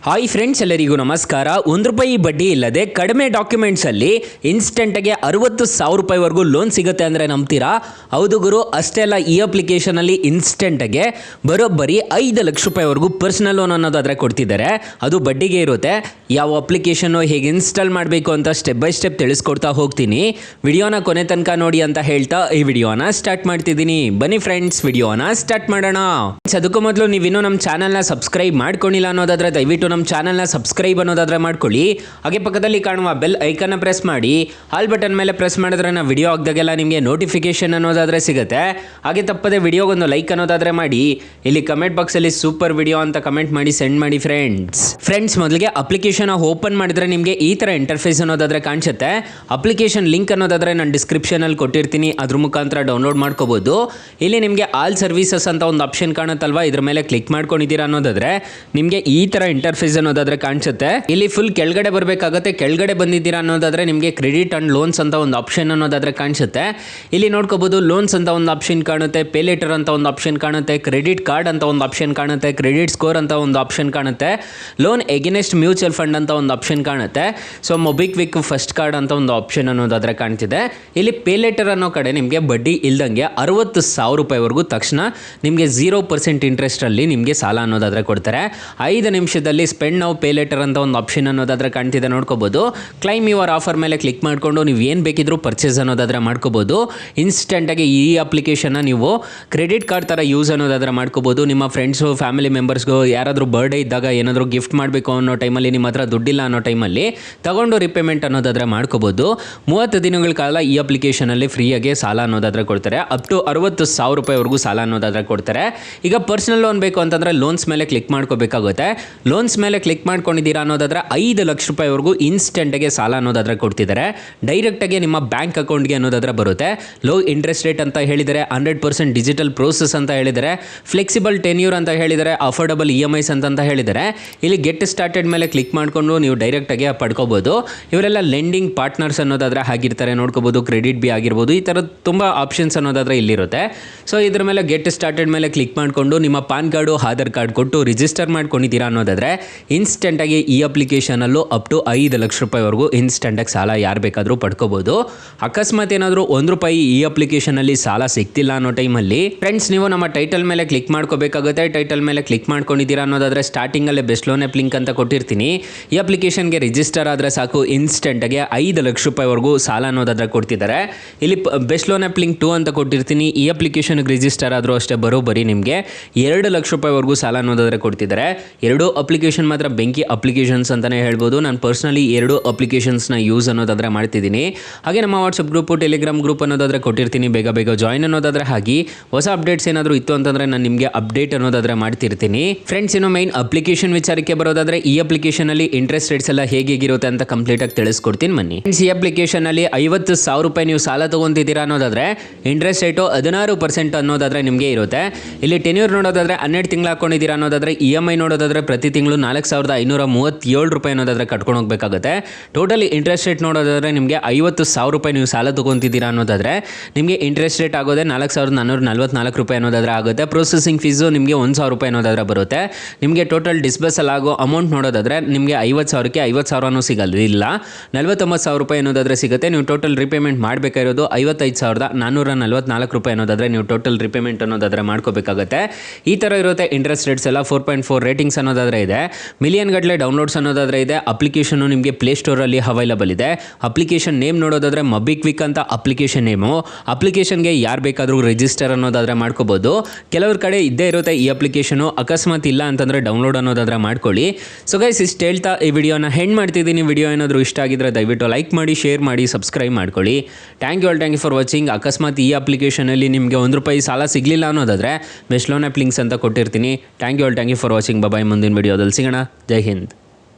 Hi friends, ಎಲ್ಲರಿಗೂ ನಮಸ್ಕಾರ. ₹1 ಬಡ್ಡಿ ಇಲ್ಲದೆ ಕಡಿಮೆ ಡಾಕ್ಯುಮೆಂಟ್ಸಲ್ಲಿ ಇನ್ಸ್ಟೆಂಟಾಗಿ 60,000 ರೂಪಾಯಿವರೆಗೂ ಲೋನ್ ಸಿಗುತ್ತೆ ಅಂದರೆ ನಂಬ್ತೀರಾ? ಹೌದು ಗುರು, ಅಷ್ಟೇ ಅಲ್ಲ, ಈ ಅಪ್ಲಿಕೇಶನಲ್ಲಿ ಇನ್ಸ್ಟೆಂಟಾಗೆ ಬರೋಬ್ಬರಿ 5 ಲಕ್ಷ ರೂಪಾಯಿವರೆಗೂ ಪರ್ಸನಲ್ ಲೋನ್ ಅನ್ನೋದಾದರೆ ಕೊಡ್ತಿದ್ದಾರೆ. ಅದು ಬಡ್ಡಿಗೆ ಇರುತ್ತೆ. ಯಾವ ಅಪ್ಲಿಕೇಶನ್ನು ಹೇಗೆ ಇನ್ಸ್ಟಾಲ್ ಮಾಡಬೇಕು ಅಂತ ಸ್ಟೆಪ್ ಬೈ ಸ್ಟೆಪ್ ತಿಳಿಸ್ಕೊಡ್ತಾ ಹೋಗ್ತೀನಿ. ವಿಡಿಯೋನ ಕೊನೆ ತನಕ ನೋಡಿ ಅಂತ ಹೇಳ್ತಾ ಈ ವಿಡಿಯೋನ ಸ್ಟಾರ್ಟ್ ಮಾಡ್ತಿದ್ದೀನಿ. ಬನ್ನಿ ಫ್ರೆಂಡ್ಸ್, ವಿಡಿಯೋನ ಸ್ಟಾರ್ಟ್ ಮಾಡೋಣ. ಅದಕ್ಕೂ ಮೊದಲು ನೀವಿನ್ನೂ ನಮ್ಮ ಚಾನಲ್ನ ಸಬ್ಸ್ಕ್ರೈಬ್ ಮಾಡ್ಕೊಂಡಿಲ್ಲ ಅನ್ನೋದಾದರೆ ದಯವಿಟ್ಟು ನಮ್ಮ ಚಾನಲ್ನ ಸಬ್ಸ್ಕ್ರೈಬ್ ಅನ್ನೋದಾದರೆ ಮಾಡ್ಕೊಳ್ಳಿ. ಹಾಗೆ ಪಕ್ಕದಲ್ಲಿ ಕಾಣುವ ಬೆಲ್ ಐಕನ್ನ ಪ್ರೆಸ್ ಮಾಡಿ. ಆಲ್ ಬಟನ್ ಮೇಲೆ ಪ್ರೆಸ್ ಮಾಡಿದ್ರೆ ನಾವು ವಿಡಿಯೋ ಹಾಕಿದಾಗೆಲ್ಲ ನಿಮಗೆ ನೋಟಿಫಿಕೇಶನ್ ಅನ್ನೋದಾದರೆ ಸಿಗುತ್ತೆ. ಹಾಗೆ ತಪ್ಪದೆ ವಿಡಿಯೋಗೊಂದು ಲೈಕ್ ಅನ್ನೋದಾದರೆ ಮಾಡಿ. ಇಲ್ಲಿ ಕಮೆಂಟ್ ಬಾಕ್ಸಲ್ಲಿ ಸೂಪರ್ ವಿಡಿಯೋ ಅಂತ ಕಮೆಂಟ್ ಮಾಡಿ ಸೆಂಡ್ ಮಾಡಿ ಫ್ರೆಂಡ್ಸ್. ಮೊದಲಿಗೆ ಅಪ್ಲಿಕೇಶನ್ ಓಪನ್ ಮಾಡಿದರೆ ನಿಮಗೆ ಈ ಥರ ಇಂಟರ್ಫೇಸ್ ಅನ್ನೋದಾದರೆ ಕಾಣಿಸುತ್ತೆ. ಅಪ್ಲಿಕೇಶನ್ ಲಿಂಕ್ ಅನ್ನೋದಾದರೆ ನಾನು ಡಿಸ್ಕ್ರಿಪ್ಷನಲ್ಲಿ ಕೊಟ್ಟಿರ್ತೀನಿ, ಅದ್ರ ಮುಖಾಂತರ ಡೌನ್ಲೋಡ್ ಮಾಡ್ಕೋಬೋದು. ಇಲ್ಲಿ ನಿಮಗೆ ಆಲ್ ಸರ್ವಿಸಸ್ ಅಂತ ಒಂದು ಆಪ್ಷನ್ ಕಾಣುತ್ತಲ್ವಾ, ಇದ್ರ ಮೇಲೆ ಕ್ಲಿಕ್ ಮಾಡ್ಕೊಂಡಿದ್ದೀರಾ ಅನ್ನೋದಾದರೆ ನಿಮಗೆ ಈ ಥರ ಇಂಟರ್ಫೇಸ್ ಅನ್ನೋದಾದರೆ ಕಾಣಿಸುತ್ತೆ. ಇಲ್ಲಿ ಫುಲ್ ಕೆಳಗಡೆ ಬರಬೇಕಾಗುತ್ತೆ. ಕೆಳಗಡೆ ಬಂದಿದ್ದೀರಾ ಅನ್ನೋದಾದರೆ ನಿಮಗೆ ಕ್ರೆಡಿಟ್ ಅಂಡ್ ಲೋನ್ಸ್ ಅಂತ ಒಂದು ಆಪ್ಷನ್ ಅನ್ನೋದಾದರೆ ಕಾಣಿಸುತ್ತೆ. ಇಲ್ಲಿ ನೋಡ್ಕೋಬಹುದು, ಲೋನ್ಸ್ ಅಂತ ಒಂದು ಆಪ್ಷನ್ ಕಾಣುತ್ತೆ, ಪೇ ಲೇಟರ್ ಅಂತ ಒಂದು ಆಪ್ಷನ್ ಕಾಣುತ್ತೆ, ಕ್ರೆಡಿಟ್ ಕಾರ್ಡ್ ಅಂತ ಒಂದು ಆಪ್ಷನ್ ಕಾಣುತ್ತೆ, ಕ್ರೆಡಿಟ್ ಸ್ಕೋರ್ ಅಂತ ಒಂದು ಆಪ್ಷನ್ ಕಾಣುತ್ತೆ, ಲೋನ್ ಎಗೇನೆಸ್ಟ್ ಮ್ಯೂಚುವಲ್ ಫಂಡ್ ಅಂತ ಒಂದು ಆಪ್ಷನ್ ಕಾಣುತ್ತೆ. ಸೊ ಮೊಬಿಕ್ವಿಕ್ ಫಸ್ಟ್ ಕಾರ್ಡ್ ಅಂತ ಒಂದು ಆಪ್ಷನ್ ಅನ್ನೋದಾದರೆ ಕಾಣ್ತಿದೆ. ಇಲ್ಲಿ ಪೇ ಲೇಟರ್ ಅನ್ನೋ ಕಡೆ ನಿಮಗೆ ಬಡ್ಡಿ ಇಲ್ದಂಗೆ 60,000 ರೂಪಾಯಿವರೆಗೂ ತಕ್ಷಣ ನಿಮಗೆ 0% ಇಂಟ್ರೆಸ್ಟಲ್ಲಿ ನಿಮಗೆ ಸಾಲ ಅನ್ನೋದಾದರೆ ಕೊಡ್ತಾರೆ. 5 ನಿಮಿಷದಲ್ಲಿ ಸ್ಪೆಂಡ್ ನಾವು ಪೇ ಲೇಟರ್ ಅಂತ ಒಂದು ಆಪ್ಷನ್ ಅನ್ನೋದಾದರೆ ಕಾಣ್ತಿದೆ, ನೋಡ್ಕೋಬೋದು. ಕ್ಲೈಮ್ ಯುವರ್ ಆಫರ್ ಮೇಲೆ ಕ್ಲಿಕ್ ಮಾಡಿಕೊಂಡು ನೀವು ಏನು ಬೇಕಿದ್ರೂ ಪರ್ಚೇಸ್ ಅನ್ನೋದಾದರೆ ಮಾಡ್ಕೋಬೋದು. ಇನ್ಸ್ಟೆಂಟಾಗಿ ಈ ಅಪ್ಲಿಕೇಶನ್ನ ನೀವು ಕ್ರೆಡಿಟ್ ಕಾರ್ಡ್ ಥರ ಯೂಸ್ ಅನ್ನೋದಾದರೆ ಮಾಡ್ಕೋಬೋದು. ನಿಮ್ಮ ಫ್ರೆಂಡ್ಸು, ಫ್ಯಾಮಿಲಿ ಮೆಂಬರ್ಸ್ಗೂ ಯಾರಾದರೂ ಬರ್ಡೇ ಇದ್ದಾಗ ಏನಾದರೂ ಗಿಫ್ಟ್ ಮಾಡಬೇಕು ಅನ್ನೋ ಟೈಮಲ್ಲಿ, ನಿಮ್ಮ ಹತ್ರ ದುಡ್ಡಿಲ್ಲ ಅನ್ನೋ ಟೈಮಲ್ಲಿ ತಗೊಂಡು ರಿಪೇಮೆಂಟ್ ಅನ್ನೋದಾದರೆ ಮಾಡ್ಕೋಬೋದು. 30 ದಿನಗಳ ಕಾಲ ಈ ಅಪ್ಲಿಕೇಶನಲ್ಲಿ ಫ್ರೀಯಾಗಿ ಸಾಲ ಅನ್ನೋದಾದರೆ ಕೊಡ್ತಾರೆ. ಅಪ್ ಟು 60,000 ರೂಪಾಯಿವರೆಗೂ ಸಾಲ ಅನ್ನೋದಾದರೆ ಕೊಡ್ತಾರೆ. ಈಗ ಪರ್ಸನಲ್ ಲೋನ್ ಬೇಕು ಅಂತಂದರೆ ಲೋನ್ಸ್ ಮೇಲೆ ಕ್ಲಿಕ್ ಮಾಡ್ಕೋಬೇಕಾಗುತ್ತೆ. ಲೋನ್ಸ್ ಮೇಲೆ ಕ್ಲಿಕ್ ಮಾಡ್ಕೊಂಡಿದ್ದೀರಾ ಅನ್ನೋದಾದರೆ 5 ಲಕ್ಷ ರೂಪಾಯಿವರೆಗೂ ಇನ್ಸ್ಟೆಂಟಾಗಿ ಸಾಲ ಅನ್ನೋದಾದರೆ ಕೊಡ್ತಿದ್ದಾರೆ. ಡೈರೆಕ್ಟಾಗಿ ನಿಮ್ಮ ಬ್ಯಾಂಕ್ ಅಕೌಂಟ್ಗೆ ಅನ್ನೋದಾದರೆ ಬರುತ್ತೆ. ಲೋ ಇಂಟ್ರೆಸ್ಟ್ ರೇಟ್ ಅಂತ ಹೇಳಿದರೆ, 100% ಡಿಜಿಟಲ್ ಪ್ರೋಸೆಸ್ ಅಂತ ಹೇಳಿದರೆ, ಫ್ಲೆಕ್ಸಿಬಲ್ ಟೆನ್ಯೂರ್ ಅಂತ ಹೇಳಿದರೆ, ಅಫೋರ್ಡಬಲ್ EMIs ಅಂತ ಹೇಳಿದರೆ. ಇಲ್ಲಿ ಗೆಟ್ ಸ್ಟಾರ್ಟೆಡ್ ಮೇಲೆ ಕ್ಲಿಕ್ ಮಾಡಿಕೊಂಡು ನೀವು ಡೈರೆಕ್ಟಾಗಿ ಪಡ್ಕೋಬೋದು. ಇವರೆಲ್ಲ ಲೆಂಡಿಂಗ್ ಪಾರ್ಟ್ನರ್ಸ್ ಅನ್ನೋದಾದರೆ ಆಗಿರ್ತಾರೆ, ನೋಡ್ಕೋಬೋದು. ಕ್ರೆಡಿಟ್ ಬಿ ಆಗಿರ್ಬೋದು, ಈ ಥರದ ತುಂಬ ಆಪ್ಷನ್ಸ್ ಅನ್ನೋದಾದರೆ ಇಲ್ಲಿರುತ್ತೆ. ಸೊ ಇದ್ರ ಮೇಲೆ ಗೆಟ್ ಸ್ಟಾರ್ಟೆಡ್ ಮೇಲೆ ಕ್ಲಿಕ್ ಮಾಡಿಕೊಂಡು ನಿಮ್ಮ ಪಾನ್ ಕಾರ್ಡು, ಆಧಾರ್ ಕಾರ್ಡ್ ಕೊಟ್ಟು ರಿಜಿಸ್ಟರ್ ಮಾಡ್ಕೊಂಡಿದ್ದೀರಾ ಅನ್ನೋದಾದರೆ ಇನ್ಸ್ಟೆಂಟಾಗಿ ಈ ಅಪ್ಲಿಕೇಶನಲ್ಲೂ ಅಪ್ ಟು 5 ಲಕ್ಷ ರೂಪಾಯಿವರೆಗೂ ಇನ್ಸ್ಟೆಂಟಾಗಿ ಸಾಲ ಯಾರು ಬೇಕಾದರೂ ಪಡ್ಕೋಬೋದು. ಅಕಸ್ಮಾತ್ ಏನಾದರೂ ₹1 ಈ ಅಪ್ಲಿಕೇಶನಲ್ಲಿ ಸಾಲ ಸಿಗ್ತಿಲ್ಲ ಅನ್ನೋ ಟೈಮಲ್ಲಿ ಫ್ರೆಂಡ್ಸ್, ನೀವು ನಮ್ಮ ಟೈಟಲ್ ಮೇಲೆ ಕ್ಲಿಕ್ ಮಾಡ್ಕೋಬೇಕಾಗುತ್ತೆ. ಟೈಟಲ್ ಮೇಲೆ ಕ್ಲಿಕ್ ಮಾಡ್ಕೊಂಡಿದ್ದೀರಾ ಅನ್ನೋದಾದರೆ ಸ್ಟಾರ್ಟಿಂಗಲ್ಲೇ ಬೆಸ್ಟ್ ಲೋನ್ ಆ್ಯಪ್ ಲಿಂಕ್ ಅಂತ ಕೊಟ್ಟಿರ್ತೀನಿ. ಈ ಅಪ್ಲಿಕೇಶನ್ಗೆ ರಿಜಿಸ್ಟರ್ ಆದರೆ ಸಾಕು, ಇನ್ಸ್ಟೆಂಟಾಗಿ 5 ಲಕ್ಷ ರೂಪಾಯಿವರೆಗೂ ಸಾಲ ಅನ್ನೋದಾದರೆ ಕೊಡ್ತಿದ್ದಾರೆ. ಇಲ್ಲಿ ಬೆಸ್ಟ್ ಲೋನ್ ಆ್ಯಪ್ ಲಿಂಕ್ 2 ಅಂತ ಕೊಟ್ಟಿರ್ತೀನಿ. ಈ ಅಪ್ಲಿಕೇಶನ್ಗೆ ರಿಜಿಸ್ಟರ್ ಆದರೂ ಅಷ್ಟೇ ಬರೋಬ್ಬರಿ ನಿಮಗೆ 2 ಲಕ್ಷ ರೂಪಾಯಿವರೆಗೂ ಸಾಲ ಅನ್ನೋದಾದರೆ ಕೊಡ್ತಿದ್ದಾರೆ. 2 ಅಪ್ಲಿಕೇಶನ್ ಮಾತ್ರ ಬೆಂಕಿ ಅಪ್ಲಿಕೇಶನ್ಸ್ ಅಂತಲೇ ಹೇಳ್ಬೋದು. ನಾನು ಪರ್ಸ್ನಲಿ 2 ಅಪ್ಲಿಕೇಶನ್ಸ್ನ ಯೂಸ್ ಅನ್ನೋದಾದರೆ ಮಾಡ್ತಿದ್ದೀನಿ. ಹಾಗೆ ನಮ್ಮ ವಾಟ್ಸಪ್ ಗ್ರೂಪು, ಟೆಲಿಗ್ರಾಮ್ ಗ್ರೂಪ್ ಅನ್ನೋದಾದರೆ ಕೊಟ್ಟಿರ್ತೀನಿ. ಬೇಗ ಜಾಯಿನ್ ಅನ್ನೋದಾದರೆ ಹಾಗೆ ಹೊಸ ಅಪ್ಡೇಟ್ಸ್ ಏನಾದರೂ ಇತ್ತು ಅಂತಂದರೆ ನಾನು ನಿಮಗೆ ಅಪ್ಡೇಟ್ ಅನ್ನೋದಾದರೆ ಮಾಡ್ತಿರ್ತೀನಿ. ಫ್ರೆಂಡ್ಸ್, ಇನ್ನು ಮೈನ್ ಅಪ್ಲಿಕೇಶನ್ ವಿಚಾರಕ್ಕೆ ಬರೋದಾದರೆ ಈ ಅಪ್ಲಿಕೇಶನಲ್ಲಿ ಇಂಟ್ರೆಸ್ಟ್ ರೇಟ್ಸ್ ಎಲ್ಲ ಹೇಗಿರುತ್ತೆ ಅಂತ ಕಂಪ್ಲೀಟಾಗಿ ತಿಳಿಸ್ಕೊಡ್ತೀನಿ ಬನ್ನಿ. ಈ ಅಪ್ಲಿಕೇಶನಲ್ಲಿ 50,000 ರೂಪಾಯಿ ನೀವು ಸಾಲ ತೊಗೊತಿದ್ದೀರಾ ಅನ್ನೋದಾದರೆ ಇಂಟ್ರೆಸ್ಟ್ ರೇಟು 16% ಅನ್ನೋದಾದರೆ ನಿಮಗೆ ಇರುತ್ತೆ. ಇಲ್ಲಿ ಟೆನ್ಯೂರ್ ನೋಡೋದಾದರೆ 12 ತಿಂಗಳು ಹಾಕೊಂಡಿದ್ದೀರಾ ಅನ್ನೋದಾದರೆ EMI ನೋಡೋದಾದರೆ ಪ್ರತಿ ತಿಂಗಳು 4,537 ರೂಪಾಯಿ ಅನ್ನೋದಾದರೆ ಕಟ್ಕೊಂಡು ಹೋಗಬೇಕಾಗುತ್ತೆ. ಟೋಟಲಿ ಇಂಟ್ರೆಸ್ಟ್ ರೇಟ್ ನೋಡೋದಾದರೆ ನಿಮಗೆ 50,000 ರೂಪಾಯಿ ನೀವು ಸಾಲ ತೊಗೊತಿದ್ದೀರಾ ಅನ್ನೋದಾದರೆ ನಿಮಗೆ ಇಂಟ್ರೆಸ್ಟ್ ರೇಟ್ ಆಗೋದೇ 4,444 ರೂಪಾಯಿ ಅನ್ನೋದಾದರೆ ಆಗುತ್ತೆ. ಪ್ರೊಸೆಸಿಂಗ್ ಫೀಸು ನಿಮಗೆ 1,000 ರೂಪಾಯಿ ಅನ್ನೋದಾದರೆ ಬರುತ್ತೆ. ನಿಮಗೆ ಟೋಟಲ್ ಡಿಸ್ಬರ್ಸಲ್ ಆಗೋ ಅಮೌಂಟ್ ನೋಡೋದಾದರೆ ನಿಮಗೆ 50,000ಕ್ಕೆ 50,000 ಸಿಗಲ್ಲ, 49,000 ರೂಪಾಯಿ ಅನ್ನೋದಾದರೆ ಸಿಗುತ್ತೆ. ನೀವು ಟೋಟಲ್ ರಿಪೇಮೆಂಟ್ ಮಾಡಬೇಕಾಗಿರೋದು 55,444 ರೂಪಾಯಿ ಅನ್ನೋದಾದರೆ ನೀವು ಟೋಟಲ್ ರಿಪೇಮೆಂಟ್ ಅನ್ನೋದಾದರೆ ಮಾಡ್ಕೋಬೇಕಾಗುತ್ತೆ. ಈ ಥರ ಇರುತ್ತೆ ಇಂಟ್ರೆಸ್ಟ್ ರೇಟ್ಸ್ ಎಲ್ಲ. 4.4 ರೇಟಿಂಗ್ಸ್ ಅನ್ನೋದಾದರೆ ಇದೆ. ಮಿಲಿಯನ್ ಗಟ್ಟಲೆ ಡೌನ್ಲೋಡ್ಸ್ ಅನ್ನೋದಾದರೆ ಇದೆ. ಅಪ್ಲಿಕೇಶನ್ನು ನಿಮಗೆ ಪ್ಲೇಸ್ಟೋರಲ್ಲಿ ಅವೈಲಬಲ್ ಇದೆ. ಅಪ್ಲಿಕೇಶನ್ ನೇಮ್ ನೋಡೋದಾದರೆ ಮೊಬಿಕ್ವಿಕ್ ಅಂತ ಅಪ್ಲಿಕೇಶನ್ ನೇಮು. ಅಪ್ಲಿಕೇಶನ್ಗೆ ಯಾರು ಬೇಕಾದರೂ ರಿಜಿಸ್ಟರ್ ಅನ್ನೋದಾದರೆ ಮಾಡ್ಕೋಬೋದು. ಕೆಲವ್ರ ಕಡೆ ಇದ್ದೇ ಇರುತ್ತೆ ಈ ಅಪ್ಲಿಕೇಶನು, ಅಕಸ್ಮಾತ್ ಇಲ್ಲ ಅಂತಂದರೆ ಡೌನ್ಲೋಡ್ ಅನ್ನೋದಾದರೆ ಮಾಡ್ಕೊಳ್ಳಿ. ಸೊ ಗೈಸ್, ಇಷ್ಟು ಹೇಳ್ತಾ ಈ ವಿಡಿಯೋನ ಹೆಂಡ್ ಮಾಡ್ತಿದ್ದೀನಿ. ವಿಡಿಯೋ ಏನಾದರೂ ಇಷ್ಟ ಆಗಿದ್ರೆ ದಯವಿಟ್ಟು ಲೈಕ್ ಮಾಡಿ, ಶೇರ್ ಮಾಡಿ, ಸಬ್ಸ್ಕ್ರೈಬ್ ಮಾಡ್ಕೊಳ್ಳಿ. Thank you for watching. ಅಕಸ್ಮಾತ್ ಈ ಅಪ್ಲಿಕೇಶನಲ್ಲಿ ನಿಮಗೆ ₹1 ಸಾಲ ಸಿಗಲಿಲ್ಲ ಅನ್ನೋದಾದರೆ ಬೆಸ್ಟ್ ಲೋನ್ ಆ್ಯಪ್ ಲಿಂಕ್ಸ್ ಅಂತ ಕೊಟ್ಟಿರ್ತೀನಿ. Thank you for watching. Bye. ಮುಂದಿನ ವಿಡಿಯೋದಲ್ಲಿ ಸಿಗೋಣ. ಜೈ ಹಿಂದ್.